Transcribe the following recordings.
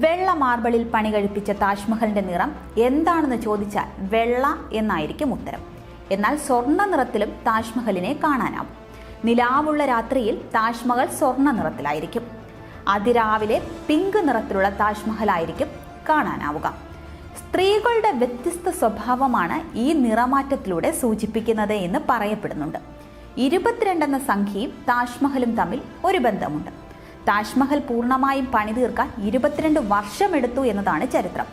വെള്ള മാർബിളിൽ പണി കഴിപ്പിച്ച താജ്മഹലിന്റെ നിറം എന്താണെന്ന് ചോദിച്ചാൽ വെള്ള എന്നായിരിക്കും ഉത്തരം. എന്നാൽ സ്വർണ്ണ നിറത്തിലും താജ്മഹലിനെ കാണാനാവും. നിലാവുള്ള രാത്രിയിൽ താജ്മഹൽ സ്വർണ്ണ നിറത്തിലായിരിക്കും. അതിരാവിലെ പിങ്ക് നിറത്തിലുള്ള താജ്മഹലായിരിക്കും കാണാനാവുക. സ്ത്രീകളുടെ വ്യത്യസ്ത സ്വഭാവമാണ് ഈ നിറമാറ്റത്തിലൂടെ സൂചിപ്പിക്കുന്നത് എന്ന് പറയപ്പെടുന്നുണ്ട്. 22 എന്ന സംഖ്യയും താജ്മഹലും തമ്മിൽ ഒരു ബന്ധമുണ്ട്. താജ്മഹൽ പൂർണ്ണമായും പണി തീർക്കാൻ 22 വർഷമെടുത്തു എന്നതാണ് ചരിത്രം.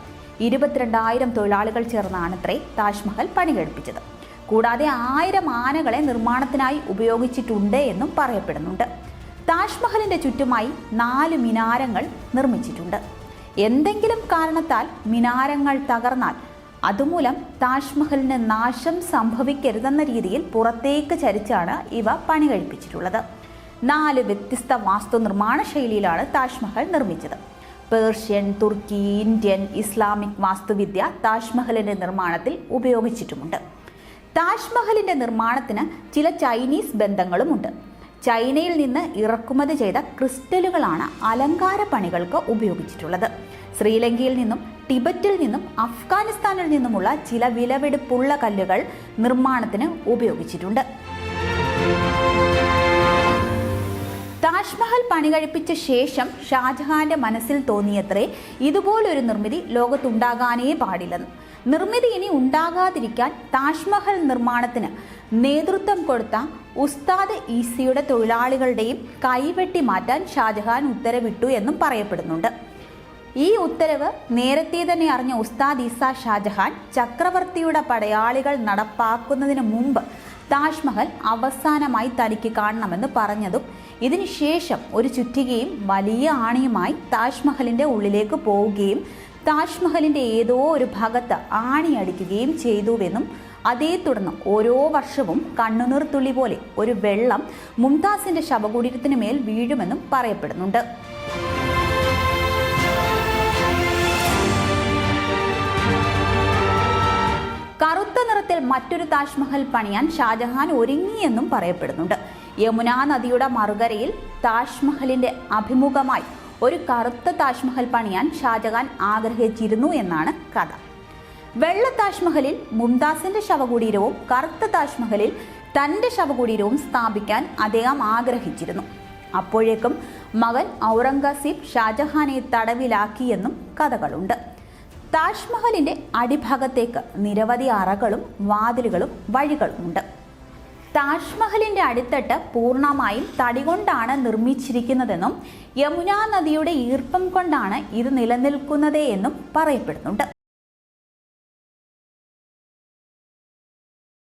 22,000 തൊഴിലാളികൾ ചേർന്നാണത്രേ താജ്മഹൽ പണി കഴിപ്പിച്ചത്. കൂടാതെ 1000 ആനകളെ നിർമ്മാണത്തിനായി ഉപയോഗിച്ചിട്ടുണ്ട് എന്നും പറയപ്പെടുന്നുണ്ട്. താജ്മഹലിന്റെ ചുറ്റുമായി 4 മിനാരങ്ങൾ നിർമ്മിച്ചിട്ടുണ്ട്. എന്തെങ്കിലും കാരണത്താൽ മിനാരങ്ങൾ തകർന്നാൽ അതുമൂലം താജ്മഹലിന് നാശം സംഭവിക്കരുതെന്ന രീതിയിൽ പുറത്തേക്ക് ചരിച്ചാണ് ഇവ പണി കഴിപ്പിച്ചിട്ടുള്ളത്. 4 വ്യത്യസ്ത വാസ്തു നിർമ്മാണ ശൈലിയിലാണ് താജ്മഹൽ നിർമ്മിച്ചത്. പേർഷ്യൻ, തുർക്കി, ഇന്ത്യൻ, ഇസ്ലാമിക് വാസ്തുവിദ്യ താജ്മഹലിന്റെ നിർമ്മാണത്തിൽ ഉപയോഗിച്ചിട്ടുമുണ്ട്. താജ്മഹലിന്റെ നിർമ്മാണത്തിന് ചില ചൈനീസ് ബന്ധങ്ങളുമുണ്ട്. ചൈനയിൽ നിന്ന് ഇറക്കുമതി ചെയ്ത ക്രിസ്റ്റലുകളാണ് അലങ്കാര പണികൾക്ക് ഉപയോഗിച്ചിട്ടുള്ളത്. ശ്രീലങ്കയിൽ നിന്നും ടിബറ്റിൽ നിന്നും അഫ്ഗാനിസ്ഥാനിൽ നിന്നുമുള്ള ചില വിലപിടിപ്പുള്ള കല്ലുകൾ നിർമ്മാണത്തിന് ഉപയോഗിച്ചിട്ടുണ്ട്. താജ്മഹൽ പണി കഴിപ്പിച്ച ശേഷം ഷാജഹാന്റെ മനസ്സിൽ തോന്നിയത്രേ ഇതുപോലൊരു നിർമ്മിതി ലോകത്തുണ്ടാകാനേ പാടില്ലെന്ന്. നിർമ്മിതി ഇനി ഉണ്ടാകാതിരിക്കാൻ താജ്മഹൽ നിർമ്മാണത്തിന് നേതൃത്വം കൊടുത്ത ഉസ്താദ് ഈസയുടെ തൊഴിലാളികളുടെയും കൈവെട്ടി മാറ്റാൻ ഷാജഹാൻ ഉത്തരവിട്ടു എന്നും പറയപ്പെടുന്നുണ്ട്. ഈ ഉത്തരവ് നേരത്തെ തന്നെ അറിഞ്ഞ ഉസ്താദ് ഈസ ഷാജഹാൻ ചക്രവർത്തിയുടെ പടയാളികൾ നടപ്പാക്കുന്നതിന് മുമ്പ് താജ്മഹൽ അവസാനമായി തനിക്ക് കാണണമെന്ന് പറഞ്ഞതും ഇതിനുശേഷം ഒരു ചുറ്റികയും വലിയ ആണിയുമായി താജ്മഹലിന്റെ ഉള്ളിലേക്ക് പോവുകയും താജ്മഹലിന്റെ ഏതോ ഒരു ഭാഗത്ത് ആണിയടിക്കുകയും ചെയ്തുവെന്നും അതേ തുടർന്ന് ഓരോ വർഷവും കണ്ണുനീർ തുള്ളി പോലെ ഒരു വെള്ളം മുംതാസിന്റെ ശവകുടീരത്തിന് മേൽ വീഴുമെന്നും പറയപ്പെടുന്നുണ്ട്. കറുത്ത നിറത്തിൽ മറ്റൊരു താജ്മഹൽ പണിയാൻ ഷാജഹാൻ ഒരുങ്ങിയെന്നും പറയപ്പെടുന്നുണ്ട്. യമുനാ നദിയുടെ മറുകരയിൽ താജ്മഹലിന്റെ അഭിമുഖമായി ഒരു കറുത്ത താജ്മഹൽ പണിയാൻ ഷാജഹാൻ ആഗ്രഹിച്ചിരുന്നു എന്നാണ് കഥ. വെള്ള താജ്മഹലിൽ മുംതാസിന്റെ ശവകുടീരവും കറുത്ത താജ്മഹലിൽ തന്റെ ശവകുടീരവും സ്ഥാപിക്കാൻ അദ്ദേഹം ആഗ്രഹിച്ചിരുന്നു. അപ്പോഴേക്കും മകൻ ഔറംഗസീബ് ഷാജഹാനെ തടവിലാക്കിയെന്നും കഥകളുണ്ട്. താജ്മഹലിന്റെ അടിഭാഗത്തേക്ക് നിരവധി അറകളും വാതിലുകളും വഴികളുമുണ്ട്. താജ്മഹലിന്റെ അടിത്തട്ട് പൂർണ്ണമായും തടി കൊണ്ടാണ് നിർമ്മിച്ചിരിക്കുന്നതെന്നും യമുനാ നദിയുടെ ഈർപ്പം കൊണ്ടാണ് ഇത് നിലനിൽക്കുന്നത് എന്നും പറയപ്പെടുന്നുണ്ട്.